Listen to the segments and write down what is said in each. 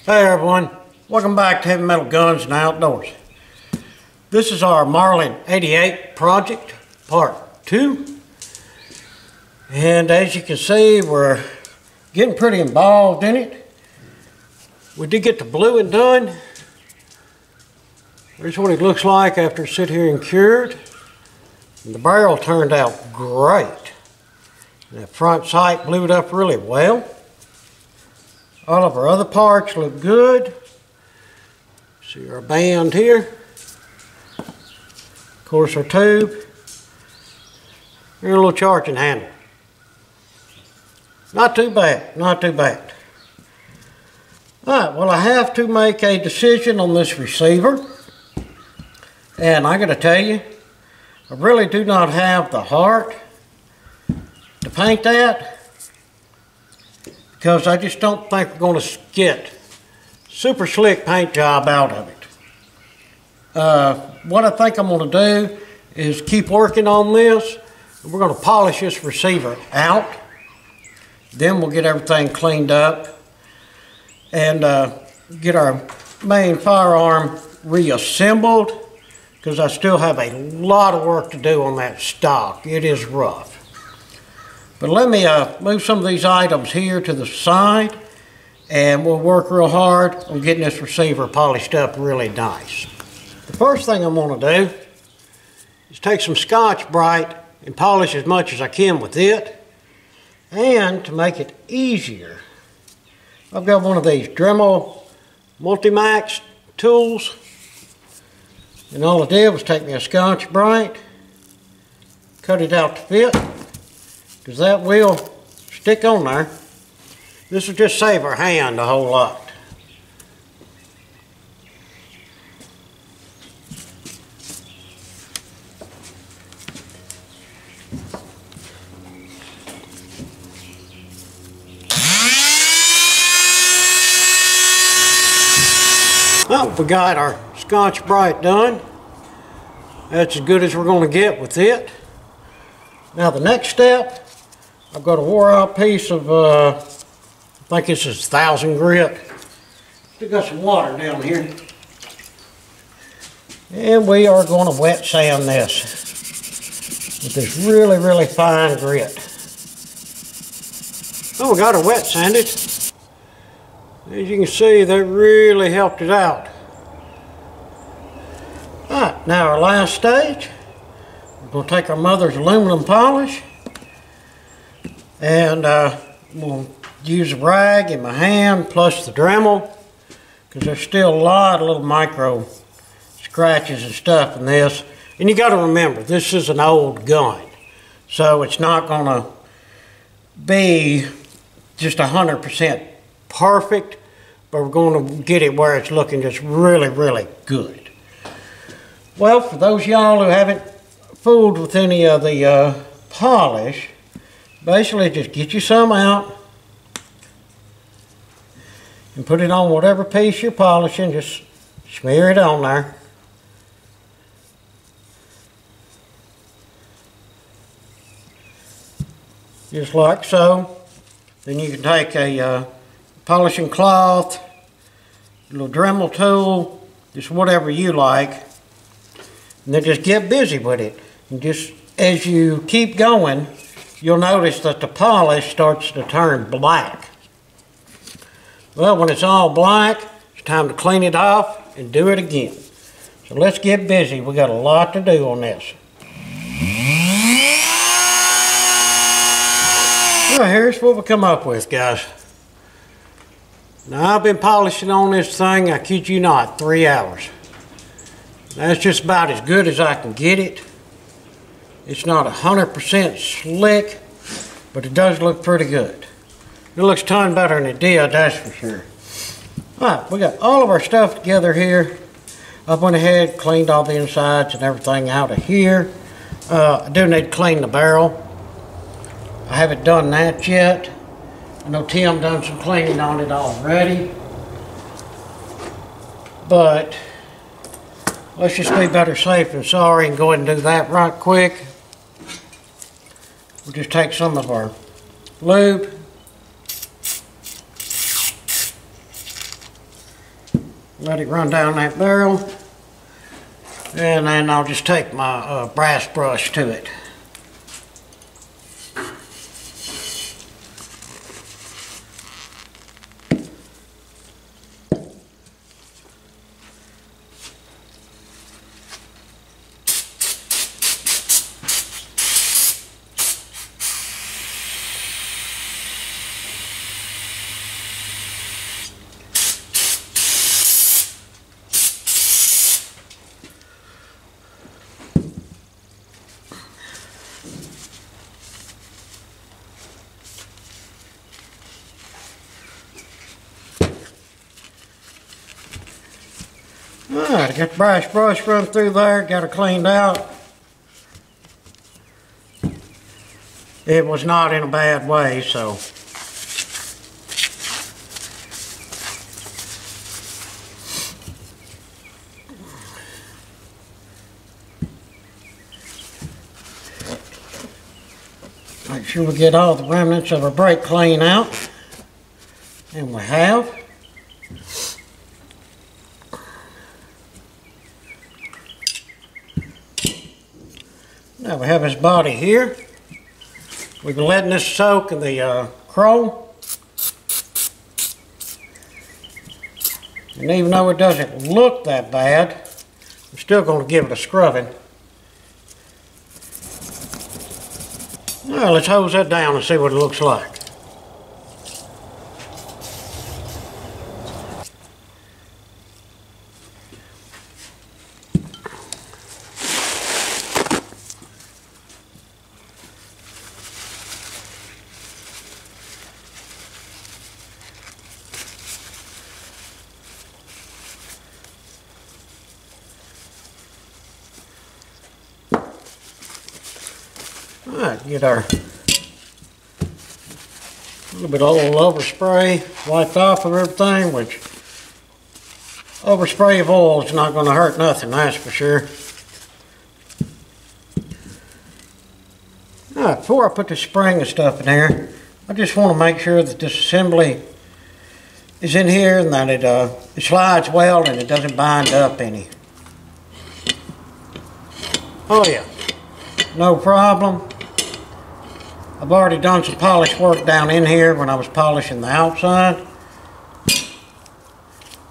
Hey everyone, welcome back to Heavy Metal Guns and Outdoors. This is our Marlin 88 project, part 2. And as you can see, we're getting pretty involved in it. We did get the bluing done. Here's what it looks like after it's sit here and cured. And the barrel turned out great. And that front sight blued up really well. All of our other parts look good. See our band here. Of course, our tube. And a little charging handle. Not too bad, not too bad. Alright, well, I have to make a decision on this receiver. And I gotta tell you, I really do not have the heart to paint that, because I just don't think we're going to get super slick paint job out of it. What I think I'm going to do is keep working on this. We're going to polish this receiver out. Then we'll get everything cleaned up and get our main firearm reassembled, because I still have a lot of work to do on that stock. It is rough. But let me move some of these items here to the side, and we'll work real hard on getting this receiver polished up really nice. The first thing I'm going to do is take some Scotch-Brite and polish as much as I can with it. And to make it easier, I've got one of these Dremel Multimax tools. And all I did was take me a Scotch-Brite, cut it out to fit, because that will stick on there. This will just save our hand a whole lot. Well, we got our Scotch-Brite done. That's as good as we're going to get with it. Now the next step, I've got a wore out piece of, I think this is 1000 grit. Still got some water down here. And we are going to wet sand this with this really, really fine grit. Oh, we got it wet sanded. As you can see, that really helped it out. Alright, now our last stage, we're going to take our mother's aluminum polish, and we'll use a rag in my hand plus the Dremel, because there's still a lot of little micro scratches and stuff in this. And you got to remember, this is an old gun, so it's not going to be just 100% perfect, but we're going to get it where it's looking just really, really good. Well, for those y'all who haven't fooled with any of the polish, basically just get you some out and put it on whatever piece you're polishing. Just smear it on there. Just like so. Then you can take a polishing cloth, a little Dremel tool, just whatever you like, and then just get busy with it. And just as you keep going, you'll notice that the polish starts to turn black. Well, when it's all black, it's time to clean it off and do it again. So let's get busy. We got a lot to do on this. Well, here's what we come up with, guys. Now, I've been polishing on this thing, I kid you not, 3 hours. That's just about as good as I can get it. It's not 100% slick, but it does look pretty good. It looks a ton better than it did, that's for sure. Alright, we got all of our stuff together here. I went ahead, cleaned all the insides and everything out of here. I do need to clean the barrel. I haven't done that yet. I know Tim done some cleaning on it already. But let's just be better safe than sorry and go ahead and do that right quick. We'll just take some of our lube. Let it run down that barrel. And then I'll just take my brass brush to it. Alright, I got the brass brush run through there, got it cleaned out. It was not in a bad way, so. Make sure we get all the remnants of our brake clean out. And we have. Now we have his body here. We've been letting this soak in the chrome. And even though it doesn't look that bad, I'm still going to give it a scrubbing. Now let's hose that down and see what it looks like. Alright, get our little bit of old overspray wiped off of everything, which overspray of oil is not going to hurt nothing, that's for sure. Alright, before I put the spring and stuff in here, I just want to make sure that this assembly is in here and that it slides well and it doesn't bind up any. Oh yeah, no problem. I've already done some polish work down in here when I was polishing the outside.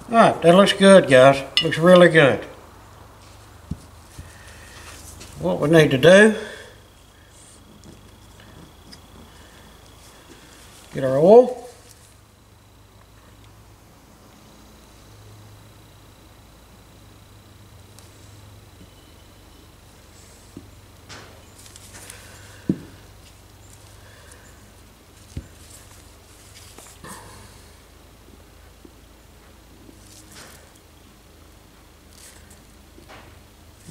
Alright, that looks good, guys. Looks really good. What we need to do, get our oil.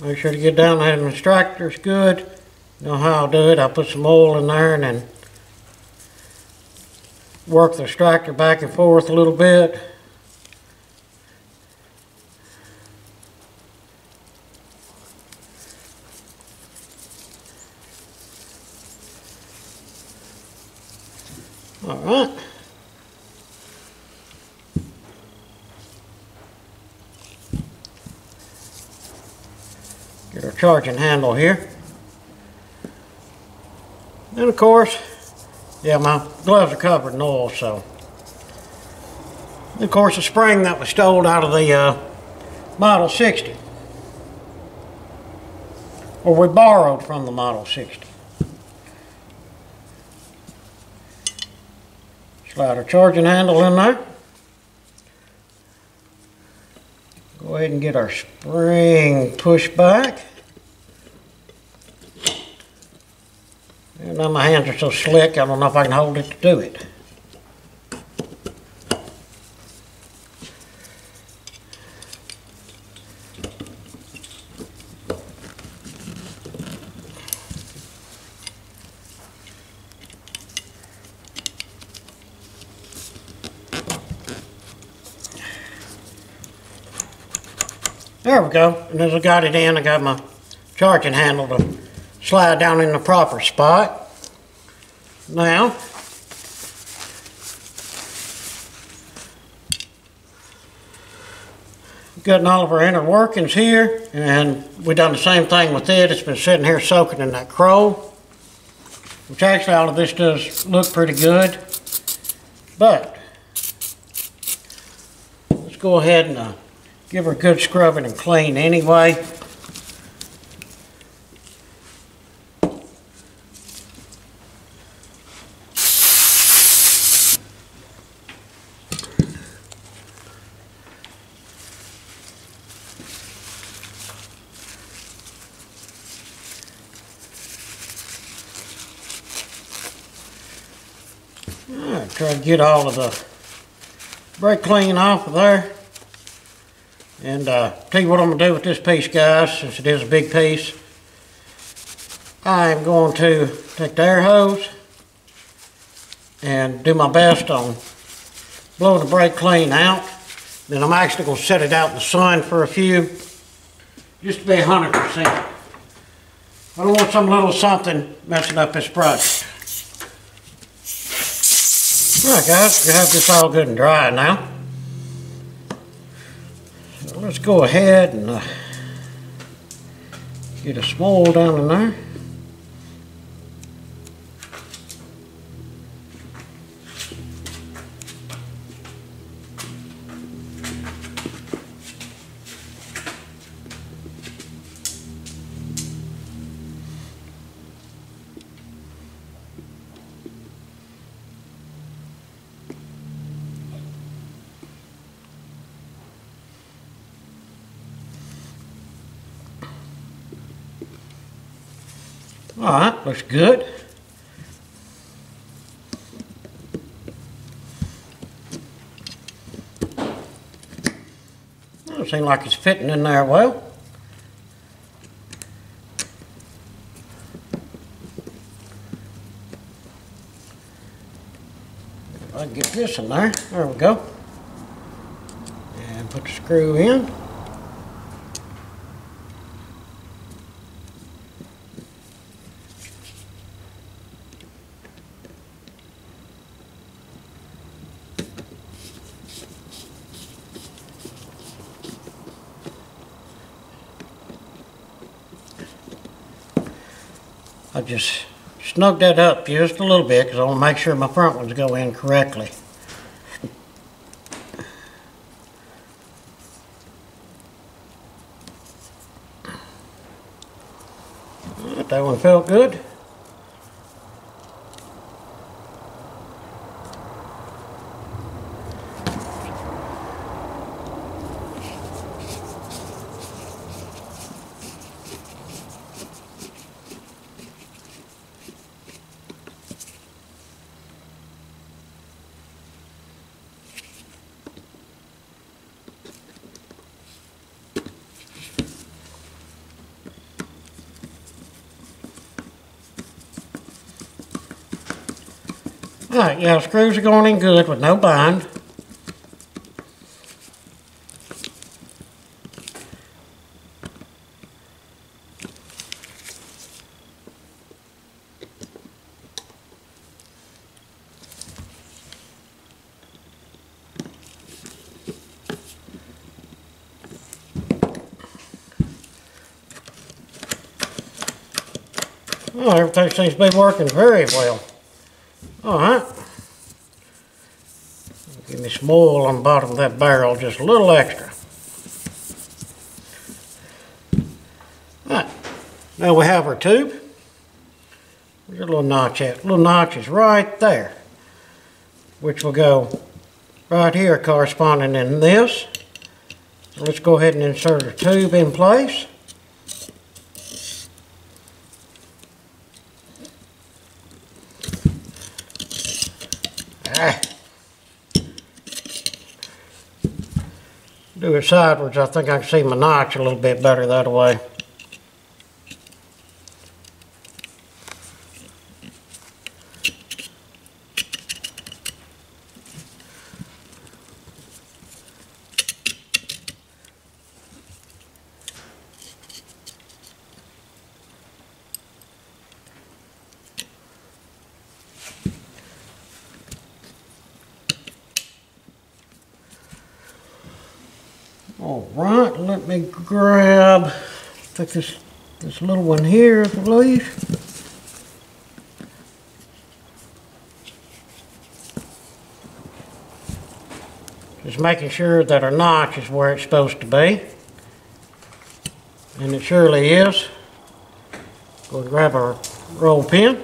Make sure to get down there and the extractor's good. You know how I'll do it. I'll put some oil in there and then work the extractor back and forth a little bit. All right. Get our charging handle here. And of course, yeah, my gloves are covered in oil, so. And of course, the spring that was stole out of the Model 60. Or we borrowed from the Model 60. Slide our charging handle in there. Go ahead and get our spring pushed back. And now my hands are so slick, I don't know if I can hold it to do it. There we go. And as I got it in, I got my charging handle to slide down in the proper spot. Now, Getting all of our inner workings here, and we done the same thing with it. It's been sitting here soaking in that coal, which actually all of this does look pretty good. But let's go ahead and give her a good scrubbing and clean anyway. Alright, try to get all of the brake clean off of there. And tell you what I'm going to do with this piece, guys, since it is a big piece. I am going to take the air hose and do my best on blowing the brake clean out. Then I'm actually going to set it out in the sun for a few, just to be 100%. I don't want some little something messing up this brush. Alright guys, we have this all good and dry now. So let's go ahead and get a small down in there. Alright, looks good. Doesn't seem like it's fitting in there well. If I can get this in there, there we go. And put the screw in. I just snug that up just a little bit because I want to make sure my front ones go in correctly. That one felt good. Alright, yeah, screws are going in good with no bind. Oh, everything seems to be working very well. Alright. Give me some oil on the bottom of that barrel, just a little extra. Alright. Now we have our tube. Where's your little notch at? The little notch is right there, which will go right here corresponding in this. So let's go ahead and insert our tube in place. Do it sideways. I think I can see my notch a little bit better that way. All right, let me grab, I think this little one here, I believe. Just making sure that our notch is where it's supposed to be. And it surely is. Go and grab our roll pin.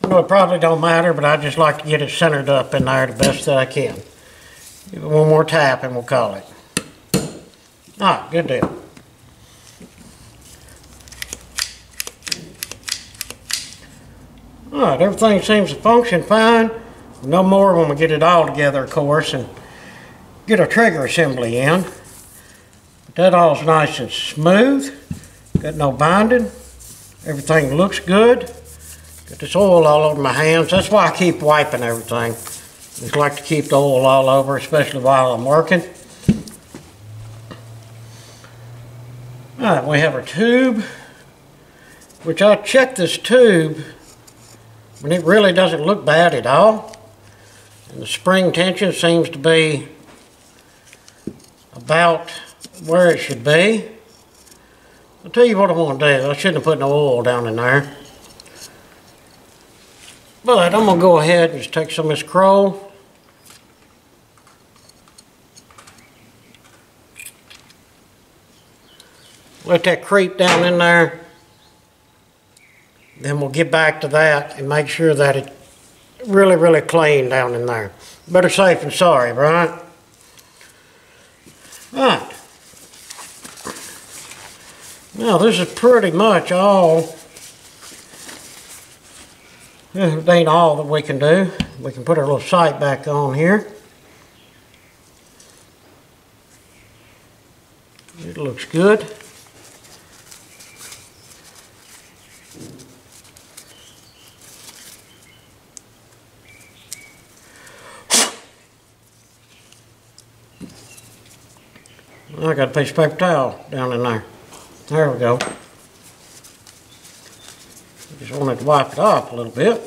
I know it probably don't matter, but I just like to get it centered up in there the best that I can. Give it one more tap and we'll call it. Alright, good deal. Alright, everything seems to function fine. No more when we get it all together, of course, and get our trigger assembly in. But that all's nice and smooth. Got no binding. Everything looks good. Got this oil all over my hands. That's why I keep wiping everything. I just like to keep the oil all over, especially while I'm working. Alright, we have our tube, which I checked this tube, and it really doesn't look bad at all. And the spring tension seems to be about where it should be. I'll tell you what I want to do. I shouldn't have put no oil down in there. But I'm going to go ahead and just take some of this Kroll. Let that creep down in there. Then we'll get back to that and make sure that it's really, really clean down in there. Better safe than sorry, right? Alright. Now this is pretty much all. It ain't all that we can do. We can put our little sight back on here. It looks good. I got a piece of paper towel down in there. There we go. Just wanted to wipe it off a little bit.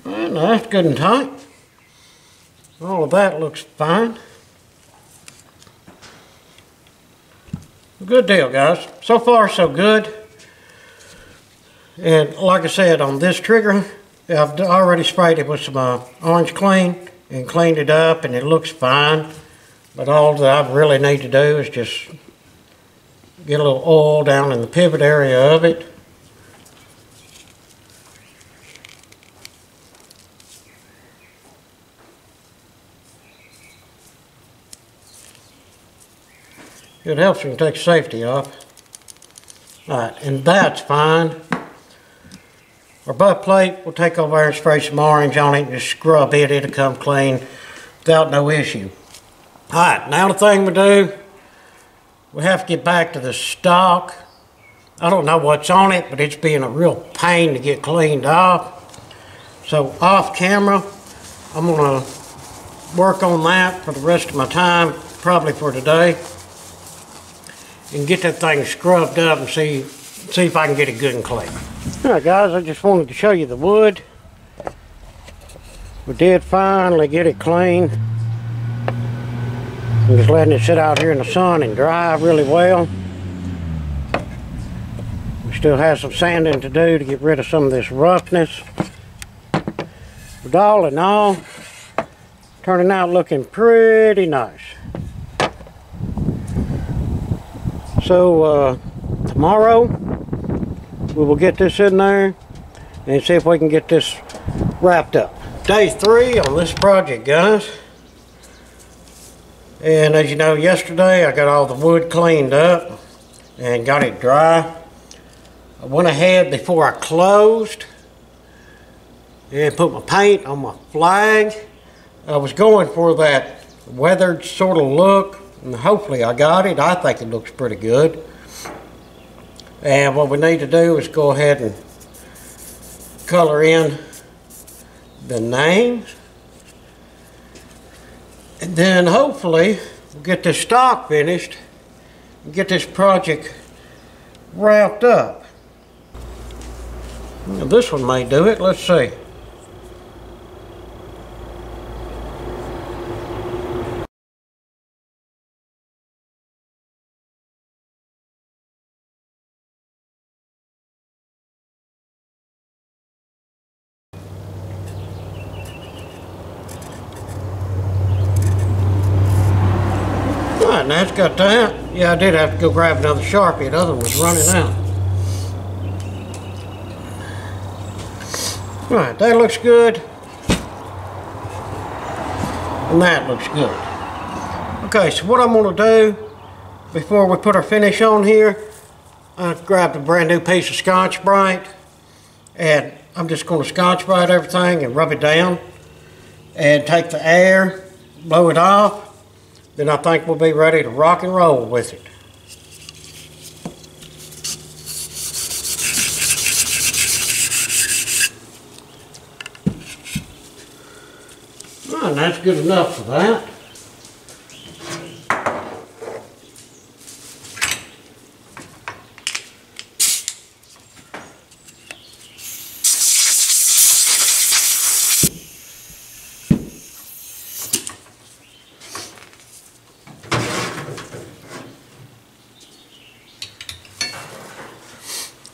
And that's good and tight. All of that looks fine. Good deal, guys. So far, so good. And like I said, on this trigger, I've already sprayed it with some orange clean and cleaned it up, and it looks fine. But all that I really need to do is just get a little oil down in the pivot area of it. It helps when you take safety off. Alright, and that's fine. Our butt plate, we'll take over and spray some orange on it and just scrub it. It'll come clean without no issue. Alright, now the thing we do, we have to get back to the stock. I don't know what's on it, but it's being a real pain to get cleaned off. So off camera, I'm going to work on that for the rest of my time, probably for today. And get that thing scrubbed up and see if I can get it good and clean. Alright guys, I just wanted to show you the wood. We did finally get it clean. I'm just letting it sit out here in the sun and dry really well. We still have some sanding to do to get rid of some of this roughness. But all in all, turning out looking pretty nice. So tomorrow we will get this in there and see if we can get this wrapped up. Day 3 on this project, guys. And as you know, yesterday I got all the wood cleaned up and got it dry. I went ahead before I closed and put my paint on my flag. I was going for that weathered sort of look, and hopefully I got it. I think it looks pretty good. And what we need to do is go ahead and color in the names, and then hopefully we'll get this stock finished and get this project wrapped up. Now this one may do it. Let's see. Alright, now it's got that. Yeah, I did have to go grab another Sharpie. The other one was running out. Alright, that looks good. And that looks good. Okay, so what I'm going to do before we put our finish on here, I grabbed a brand new piece of Scotch-Brite, and I'm just going to Scotch-Brite everything and rub it down and take the air, blow it off. Then I think we'll be ready to rock and roll with it. Oh, and that's good enough for that.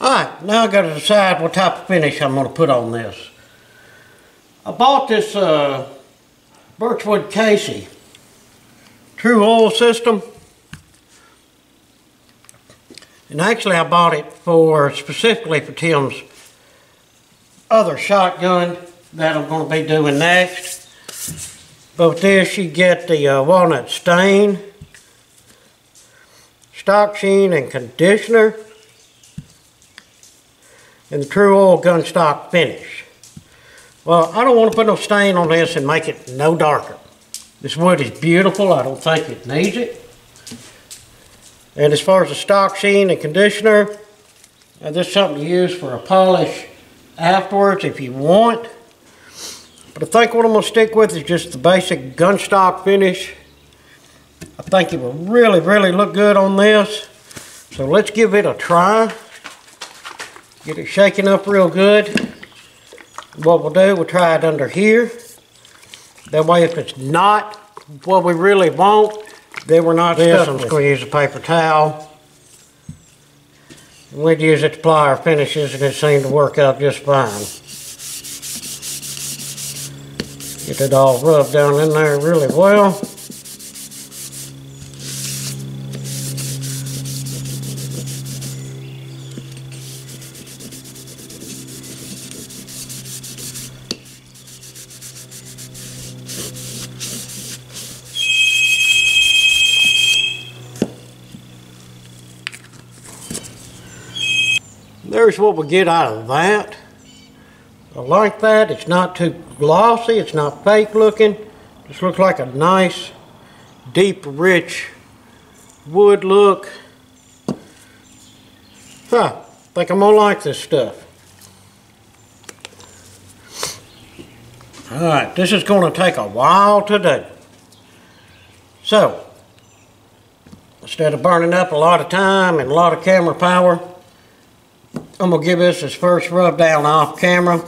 Alright, now I've got to decide what type of finish I'm going to put on this. I bought this Birchwood Casey True Oil System. And actually I bought it specifically for Tim's other shotgun that I'm going to be doing next. But with this you get the walnut stain, stock sheen and conditioner, and the True Oil gun stock finish. Well, I don't want to put no stain on this and make it no darker. This wood is beautiful. I don't think it needs it. And as far as the stock sheen and conditioner, this is something to use for a polish afterwards if you want. But I think what I'm going to stick with is just the basic gun stock finish. I think it will really, really look good on this. So let's give it a try. Get it shaken up real good. What we'll do, we'll try it under here. That way if it's not what we really want, then we're not stuck. I'm just going to use a paper towel. And we'd use it to apply our finishes, and it seemed to work out just fine. Get it all rubbed down in there really well. There's what we get out of that. I like that. It's not too glossy. It's not fake looking. Just looks like a nice, deep, rich wood look. I think I'm gonna like this stuff. Alright, this is gonna take a while to do. So, instead of burning up a lot of time and a lot of camera power, I'm going to give this first rub down off camera,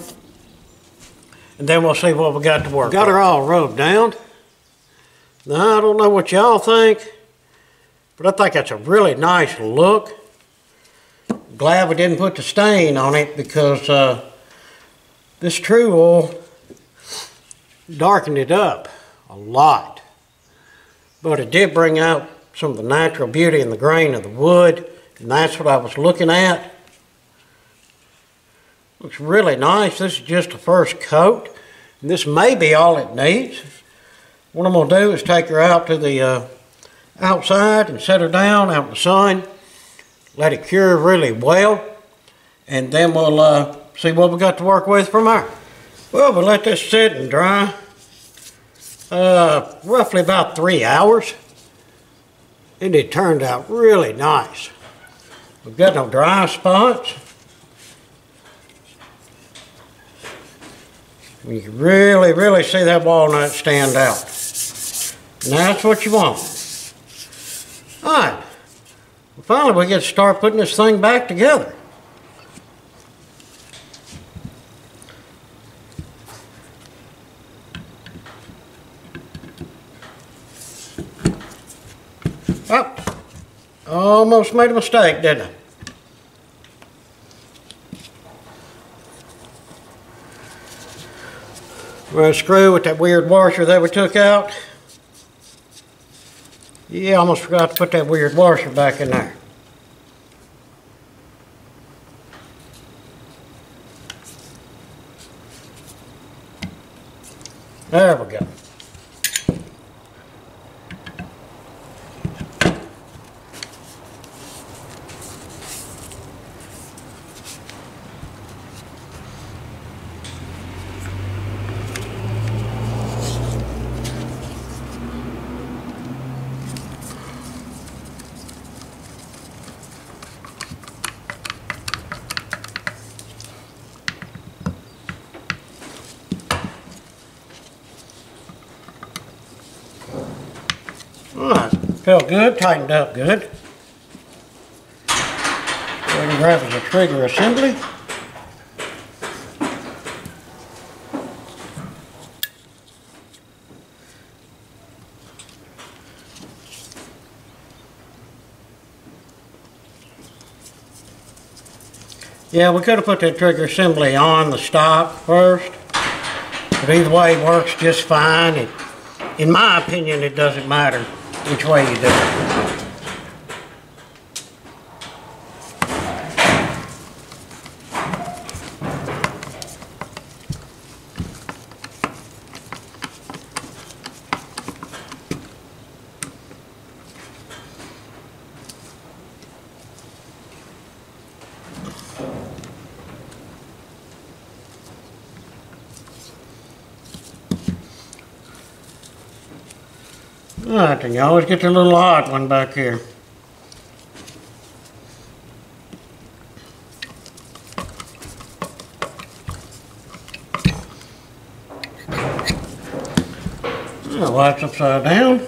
and then we'll see what we got to work. Got her all rubbed down. Now, I don't know what y'all think, but I think that's a really nice look. Glad we didn't put the stain on it, because this True Oil darkened it up a lot. But it did bring out some of the natural beauty and the grain of the wood, and that's what I was looking at. Looks really nice. This is just the first coat. And this may be all it needs. What I'm going to do is take her out to the outside and set her down out in the sun. Let it cure really well. And then we'll see what we got to work with from there. Well, we'll let this sit and dry. Roughly about 3 hours. And it turned out really nice. We've got no dry spots. You can really, really see that walnut stand out. And that's what you want. Alright. Well, finally we get to start putting this thing back together. Oh, almost made a mistake, didn't I? We're going to screw with that weird washer that we took out. Yeah, I almost forgot to put that weird washer back in there. There we go. Alright, felt good, tightened up good. Go ahead and grab the trigger assembly. Yeah, we could have put that trigger assembly on the stock first, but either way works just fine. In my opinion, it doesn't matter which way you do it. Alright, then you always get the little odd one back here. Now wax upside down.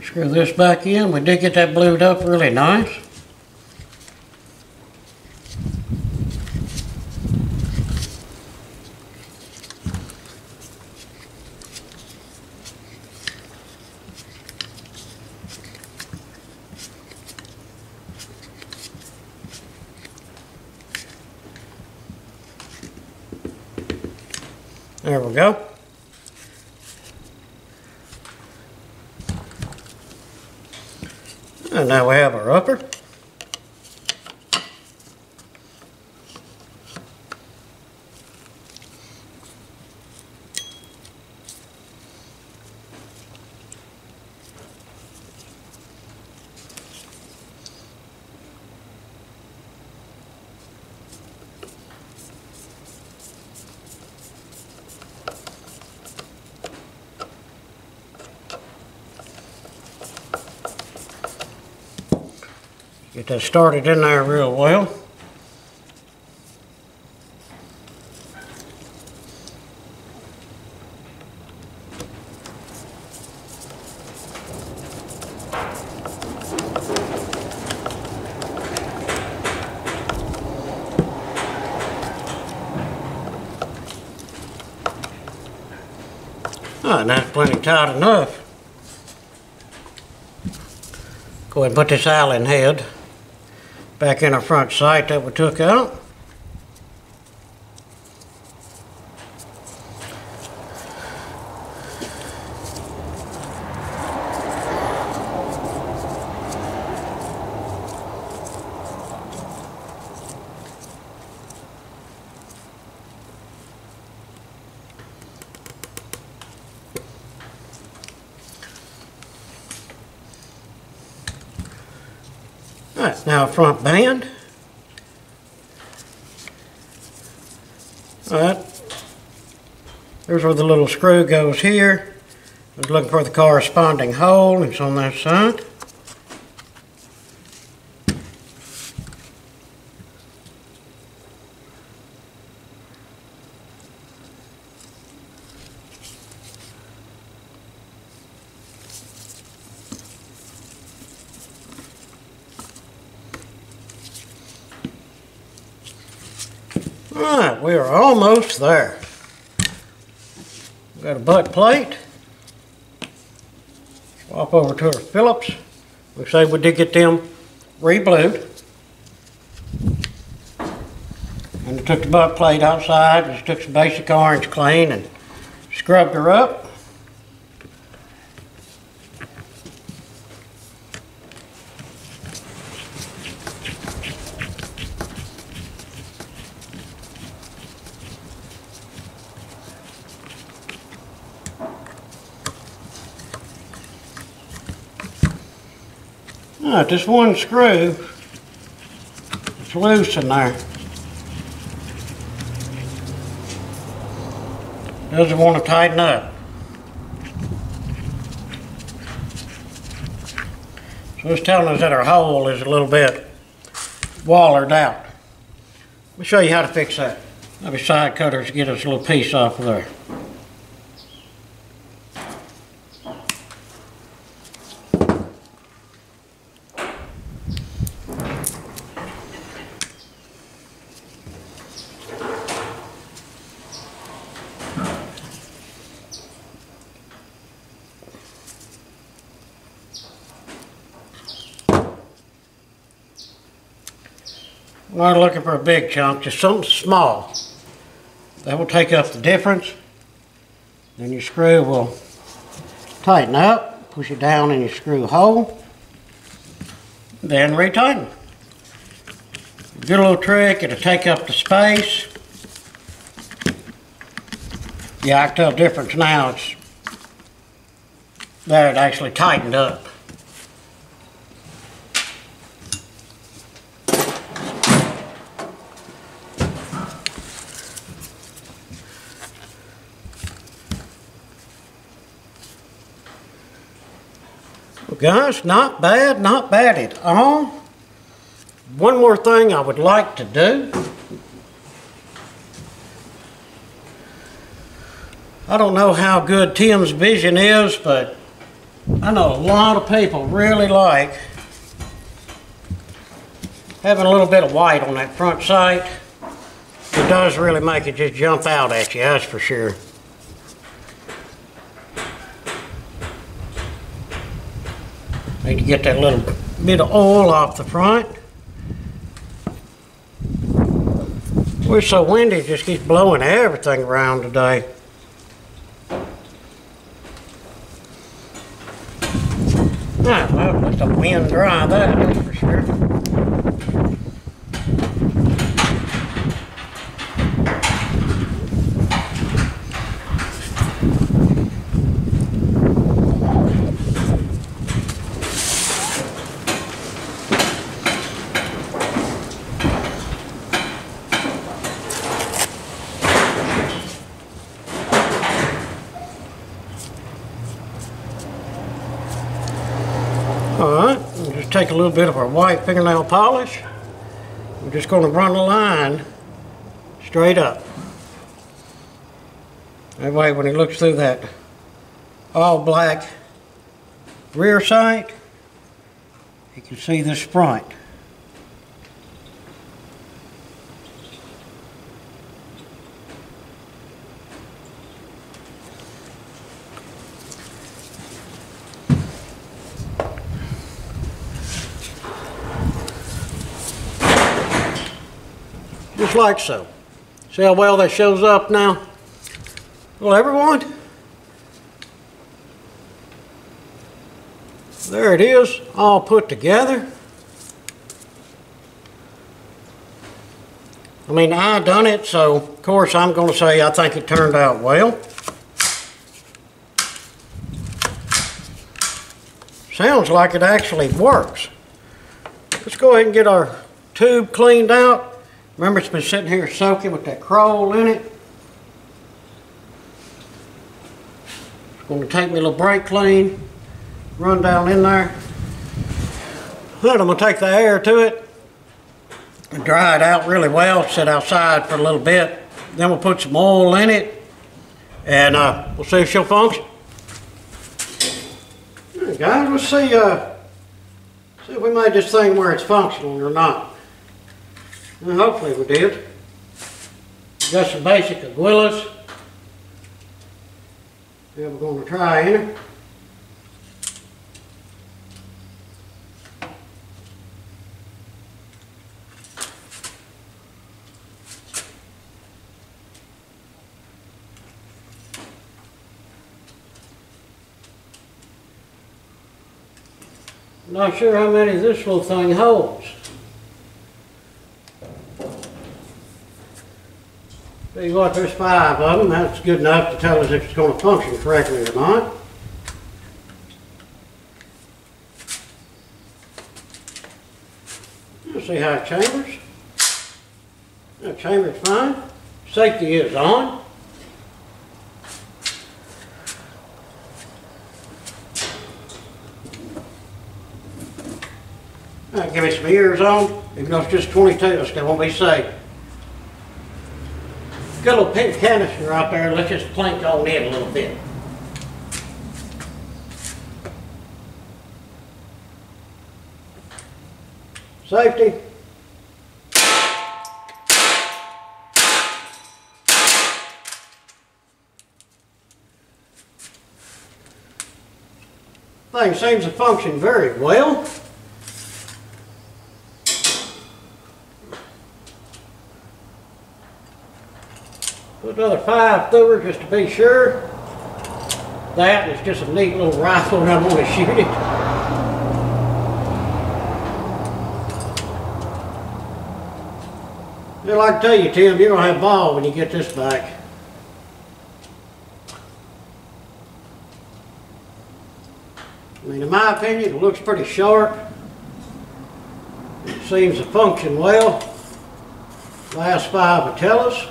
Screw this back in. We did get that blued up really nice. There we go. And now we have our upper. Get that started in there real well. Oh, and that's plenty tight enough. Go ahead and put this Allen head back in our front sight that we took out. Alright, now front band. Alright, there's where the little screw goes here. I was looking for the corresponding hole, it's on that side. Alright, we are almost there. We've got a butt plate. Swap over to our Phillips. We say we did get them re-blued. And I took the butt plate outside, just took some basic orange clean and scrubbed her up. Alright, this one screw is loose in there. Doesn't want to tighten up. So it's telling us that our hole is a little bit wallered out. Let me show you how to fix that. Maybe side cutters to get us a little piece off of there. We're not looking for a big chunk, just something small. That will take up the difference. Then your screw will tighten up, push it down in your screw hole, then retighten. Good little trick, it'll take up the space. Yeah, I can tell the difference now. It's there, it actually tightened up. Well, guys, not bad at all. One more thing I would like to do. I don't know how good Tim's vision is, but I know a lot of people really like having a little bit of white on that front sight. It does really make it just jump out at you, that's for sure. Need to get that little bit of oil off the front. We're so windy, it just keeps blowing everything around today. Ah, well, let the wind dry that, that's for sure. Alright, we'll just take a little bit of our white fingernail polish. We're just going to run a line straight up. That way when he looks through that all black rear sight, he can see this front. Just like so. See how well that shows up now? Well, everyone, there it is, all put together. I mean, I done it, so of course I'm going to say I think it turned out well. Sounds like it actually works. Let's go ahead and get our tube cleaned out. Remember, it's been sitting here soaking with that coal in it. It's going to take me a little brake clean, run down in there. Then I'm going to take the air to it and dry it out really well, sit outside for a little bit. Then we'll put some oil in it and we'll see if she'll function. All right, guys, let's see if we made this thing where it's functional or not. And hopefully we did. Got some basic aguilas. That we're going to try in it. Not sure how many this little thing holds. Tell you what, there's 5 of them. That's good enough to tell us if it's going to function correctly or not. Let's see how it chambers. The chamber's fine. Safety is on. Alright, give me some ears on. Even though it's just 22, it's going to be safe. Got a little pink canister out there. Let's just plank on in a little bit. Safety. Thing seems to function very well. Put another 5 through her just to be sure. That is just a neat little rifle and I'm going to shoot it. Well, I can tell you, Tim, you're going to have a ball when you get this back. I mean, in my opinion, it looks pretty sharp. It seems to function well. Last 5 will tell us.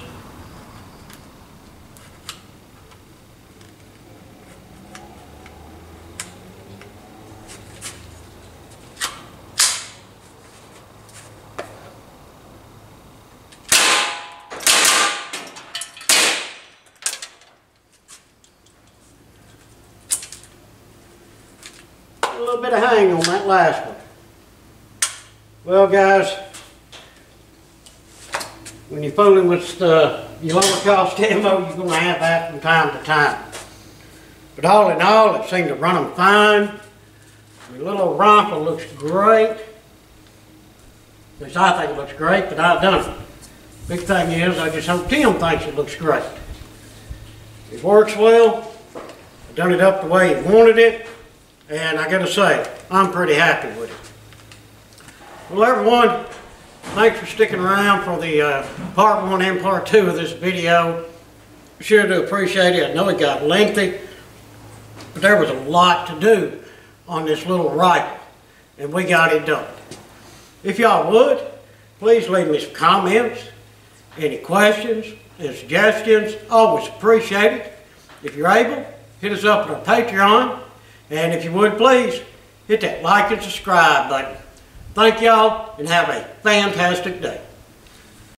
A little bit of hang on that last one. Well, guys, when you're fooling with your lower cost ammo, you're going to have that from time to time. But all in all, it seemed to run them fine. The little rifle looks great. At least I think it looks great, but I've done it. Big thing is, I just hope Tim thinks it looks great. It works well. I've done it up the way he wanted it. And I gotta say, I'm pretty happy with it. Well, everyone, thanks for sticking around for the part 1 and part 2 of this video. Sure do appreciate it. I know it got lengthy, but there was a lot to do on this little rifle, and we got it done. If y'all would, please leave me some comments, any questions and suggestions. Always appreciate it. If you're able, hit us up on our Patreon. And if you would, please, hit that like and subscribe button. Thank y'all, and have a fantastic day.